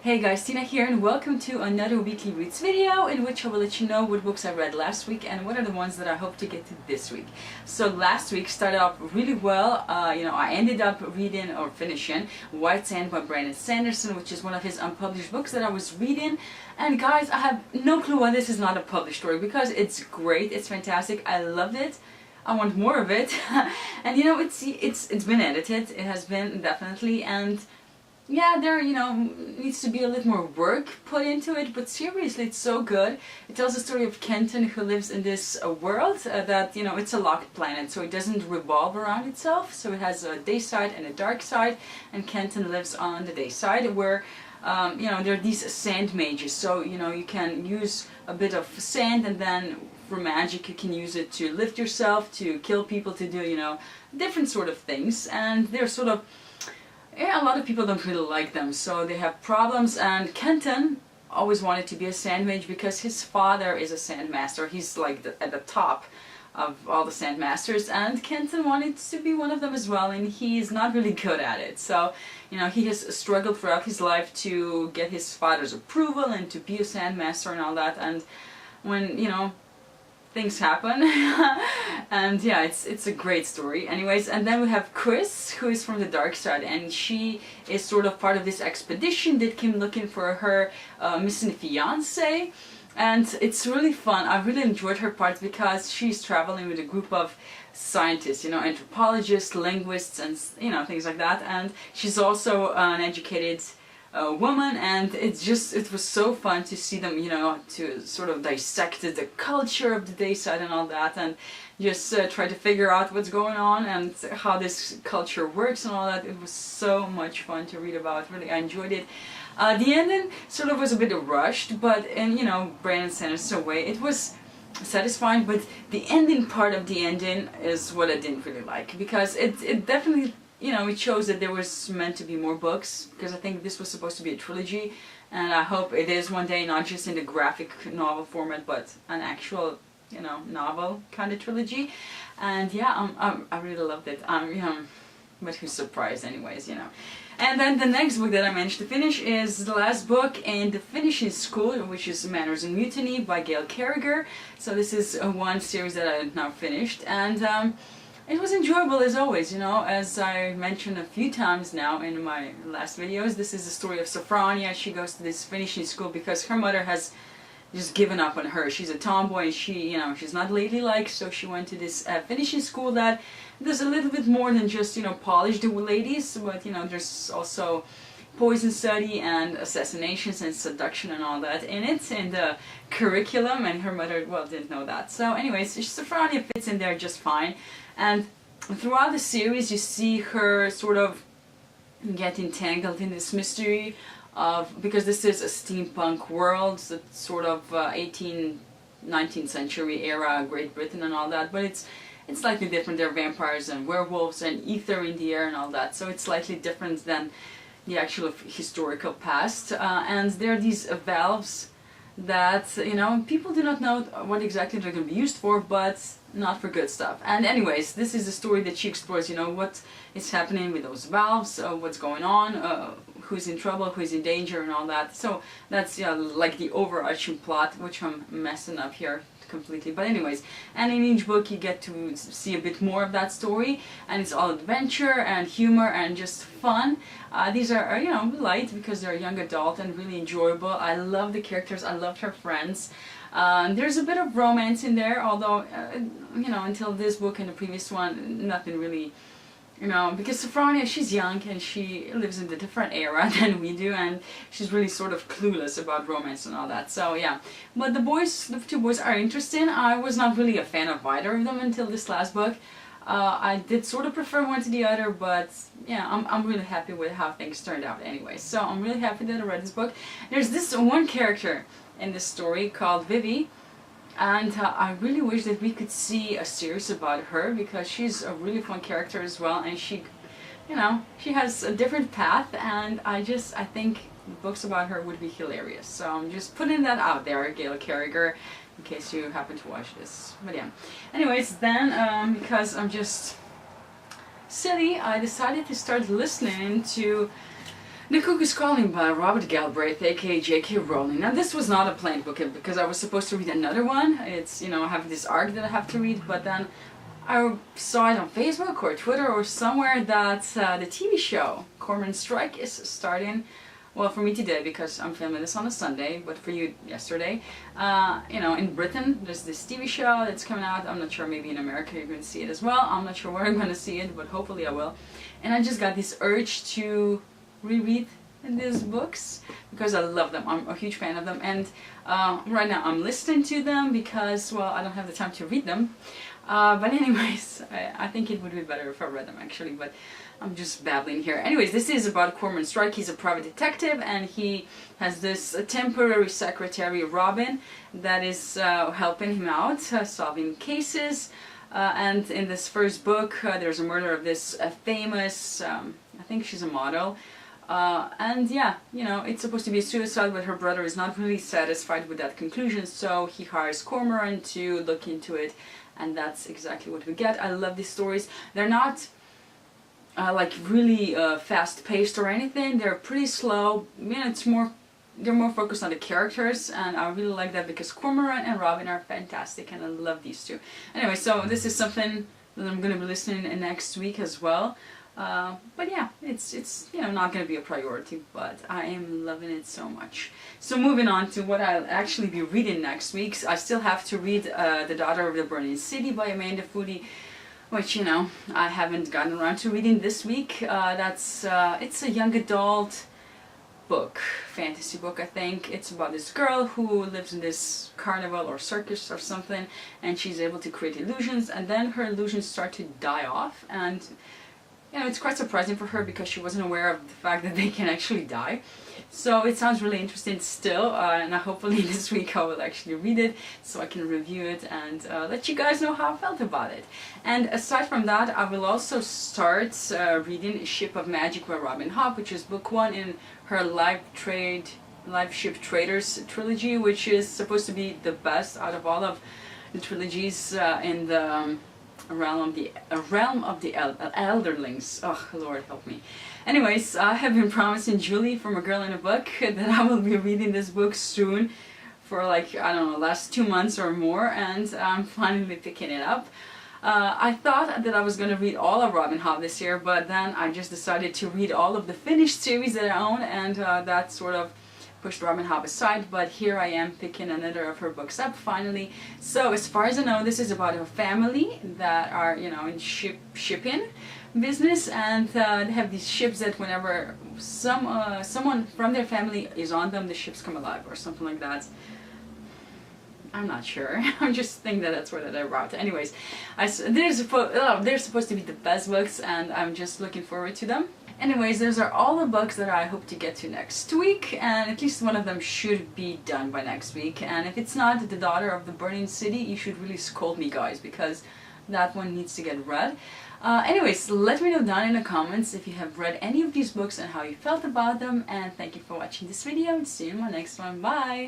Hey guys, Tina here and welcome to another weekly reads video in which I will let you know what books I read last week and what are the ones that I hope to get to this week. So last week started off really well. I ended up reading or finishing White Sand by Brandon Sanderson, which is one of his unpublished books that I was reading. And guys, I have no clue why this is not a published story because it's great, it's fantastic, I loved it. I want more of it. And it's been edited, it has been definitely, and yeah, there, needs to be a little more work put into it, but seriously, it's so good. It tells the story of Kenton, who lives in this world that, it's a locked planet, so it doesn't revolve around itself. So it has a day side and a dark side, and Kenton lives on the day side where, there are these sand mages. So, you can use a bit of sand, and then for magic you can use it to lift yourself, to kill people, to do, different sort of things. And they're sort of, a lot of people don't really like them, so they have problems. And Kenton always wanted to be a sand mage because his father is a sand master. He's like at the top of all the sand masters, and Kenton wanted to be one of them as well, and he's not really good at it. So, he has struggled throughout his life to get his father's approval and to be a sand master and all that. And when, things happen and yeah, it's a great story anyways. And then we have Chris, who is from the dark side, and she is sort of part of this expedition that came looking for her missing fiance. And it's really fun. I really enjoyed her part because she's traveling with a group of scientists, anthropologists, linguists, and things like that. And she's also an educated woman, and it was so fun to see them, to sort of dissect the culture of the day side and all that, and just try to figure out what's going on and how this culture works and all that. It was so much fun to read about. Really, I enjoyed it. The ending sort of was a bit rushed, but in Brandon Sanderson's way, it was satisfying. But the ending part of the ending is what I didn't really like, because it definitely, it shows that there was meant to be more books, because I think this was supposed to be a trilogy, and I hope it is one day, not just in the graphic novel format, but an actual, novel kind of trilogy. And yeah, I really loved it. But who's surprised anyways, And then the next book that I managed to finish is the last book in the finishing school, which is Manners and Mutiny by Gail Carriger. So this is one series that I now finished, and it was enjoyable as always, as I mentioned a few times now in my last videos. This is the story of Sophronia. She goes to this finishing school because her mother has just given up on her. She's a tomboy, and she's not ladylike, so she went to this finishing school that does a little bit more than just, polish the ladies, but, there's also poison study and assassinations and seduction and all that in it, in the curriculum, and her mother, well, didn't know that. So anyways, Sophronia fits in there just fine. And throughout the series you see her sort of get entangled in this mystery of, because this is a steampunk world, so sort of 18th, 19th century era Great Britain and all that, but it's slightly different. There are vampires and werewolves and ether in the air and all that, so it's slightly different than the actual historical past. And there are these valves that, people do not know what exactly they're going to be used for, but not for good stuff. And anyways, this is a story that she explores, what is happening with those valves, what's going on, who's in trouble, who's in danger and all that. So that's like the overarching plot, which I'm messing up here completely. But anyways, and in each book you get to see a bit more of that story, and it's all adventure and humor and just fun. These are light because they're young adult and really enjoyable. I love the characters, I loved her friends. There's a bit of romance in there, although until this book and the previous one, nothing really, because Sophronia, she's young and she lives in a different era than we do, and she's really sort of clueless about romance and all that. So yeah, but the two boys are interesting. I was not really a fan of either of them until this last book. I did sort of prefer one to the other, but yeah, I'm really happy with how things turned out anyway. So I'm really happy that I read this book. There's this one character in this story called Vivi, and I really wish that we could see a series about her, because she's a really fun character as well, and she has a different path, and I think books about her would be hilarious. So I'm just putting that out there, Gail Carriger, in case you happen to watch this. But yeah, anyways, then because I'm just silly, I decided to start listening to The Cuckoo's Calling by Robert Galbraith, aka J.K. Rowling. Now this was not a planned book because I was supposed to read another one. It's, I have this arc that I have to read, but then I saw it on Facebook or Twitter or somewhere that the TV show Cormoran Strike is starting. Well, for me today because I'm filming this on a Sunday, but for you yesterday. In Britain there's this TV show that's coming out. I'm not sure, maybe in America you're going to see it as well. I'm not sure where I'm going to see it, but hopefully I will. And I just got this urge to reread these books because I love them. I'm a huge fan of them, and right now I'm listening to them because, well, I don't have the time to read them. But anyways, I think it would be better if I read them actually, but I'm just babbling here. Anyways, this is about Cormoran Strike. He's a private detective and he has this temporary secretary, Robin, that is helping him out, solving cases. And in this first book, there's a murder of this famous, I think she's a model. And yeah, it's supposed to be a suicide, but her brother is not really satisfied with that conclusion, so he hires Cormoran to look into it, and that's exactly what we get. I love these stories. They're not like really fast-paced or anything. They're pretty slow. They're more focused on the characters, and I really like that because Cormoran and Robin are fantastic, and I love these two. Anyway, so this is something that I'm going to be listening in next week as well. But yeah, it's not going to be a priority, but I am loving it so much. So moving on to what I'll actually be reading next week. I still have to read The Daughter of the Burning City by Amanda Foody, which I haven't gotten around to reading this week. It's a young adult book, fantasy book I think. It's about this girl who lives in this carnival or circus or something, and she's able to create illusions, and then her illusions start to die off, and it's quite surprising for her because she wasn't aware of the fact that they can actually die. So it sounds really interesting still, and hopefully this week I will actually read it so I can review it and let you guys know how I felt about it. And aside from that, I will also start reading Ship of Magic by Robin Hobb, which is book 1 in her Live Ship Traders trilogy, which is supposed to be the best out of all of the trilogies in the realm of the Elderlings. Oh, Lord help me. Anyways, I have been promising Julie from A Girl in a Book that I will be reading this book soon for like, I don't know, last 2 months or more, and I'm finally picking it up. I thought that I was going to read all of Robin Hobb this year, but then I just decided to read all of the finished series that I own, and that sort of pushed Robin Hobb aside, but here I am picking another of her books up finally. So as far as I know, this is about a family that are, in shipping business, and they have these ships that whenever someone from their family is on them, the ships come alive or something like that. I'm not sure. I'm just thinking that that's what I wrote. Anyways, they're supposed to be the best books, and I'm just looking forward to them. Anyways, those are all the books that I hope to get to next week, and at least one of them should be done by next week. And if it's not The Daughter of the Burning City, you should really scold me, guys, because that one needs to get read. Anyways, let me know down in the comments if you have read any of these books and how you felt about them, and thank you for watching this video, and see you in my next one. Bye!